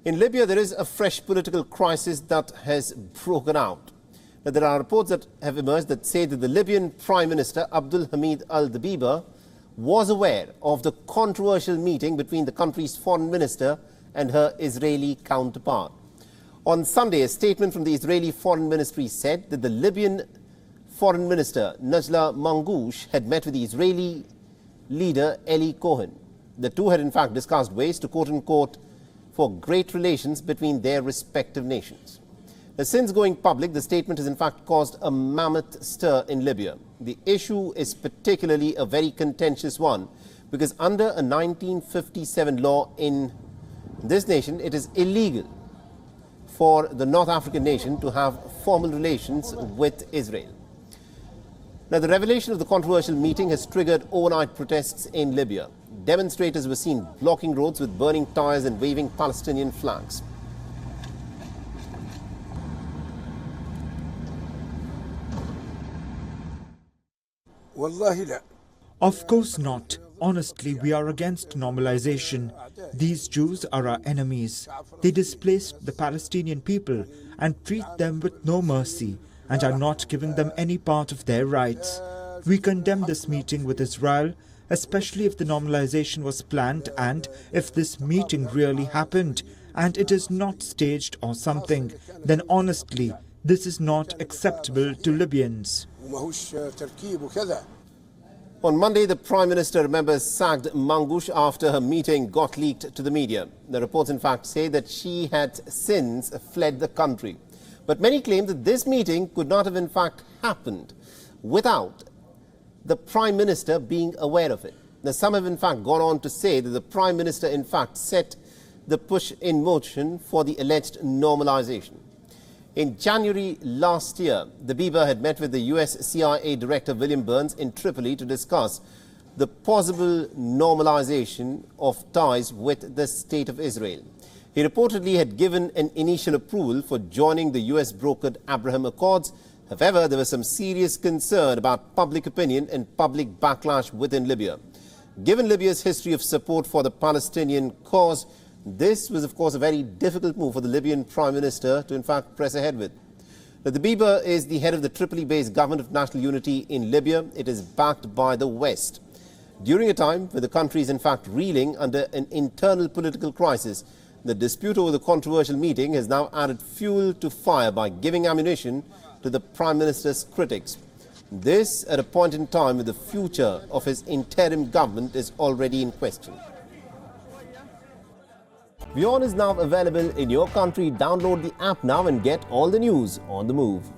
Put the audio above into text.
In Libya, there is a fresh political crisis that has broken out. Now, there are reports that have emerged that say that the Libyan Prime Minister, Abdulhamid al-Dbeibah, was aware of the controversial meeting between the country's foreign minister and her Israeli counterpart. On Sunday, a statement from the Israeli Foreign Ministry said that the Libyan Foreign Minister Najla Mangoush had met with the Israeli leader Eli Cohen. The two had in fact discussed ways to quote-unquote for great relations between their respective nations. Now, since going public, the statement has in fact caused a mammoth stir in Libya. The issue is particularly a very contentious one because under a 1957 law in this nation, it is illegal for the North African nation to have formal relations with Israel. Now, the revelation of the controversial meeting has triggered overnight protests in Libya. Demonstrators were seen blocking roads with burning tires and waving Palestinian flags. Of course not. Honestly, we are against normalization. These Jews are our enemies. They displaced the Palestinian people and treat them with no mercy and are not giving them any part of their rights. We condemn this meeting with Israel, especially if the normalization was planned and if this meeting really happened and it is not staged or something, then honestly, this is not acceptable to Libyans. On Monday, the Prime Minister, remember, sacked Mangoush after her meeting got leaked to the media. The reports, in fact, say that she had since fled the country. But many claim that this meeting could not have, in fact, happened without the Prime Minister being aware of it. Now, some have, in fact, gone on to say that the Prime Minister, in fact, set the push in motion for the alleged normalization. In January last year, the Dbeibah had met with the US CIA Director William Burns in Tripoli to discuss the possible normalization of ties with the State of Israel. He reportedly had given an initial approval for joining the US-brokered Abraham Accords. However, there was some serious concern about public opinion and public backlash within Libya. Given Libya's history of support for the Palestinian cause, this was, of course, a very difficult move for the Libyan Prime Minister to, in fact, press ahead with. Now, the Dbeibah is the head of the Tripoli-based Government of National Unity in Libya. It is backed by the West. During a time when the country is, in fact, reeling under an internal political crisis, the dispute over the controversial meeting has now added fuel to fire by giving ammunition to the Prime Minister's critics. This at a point in time when the future of his interim government is already in question. WION is now available in your country. Download the app now and get all the news on the move.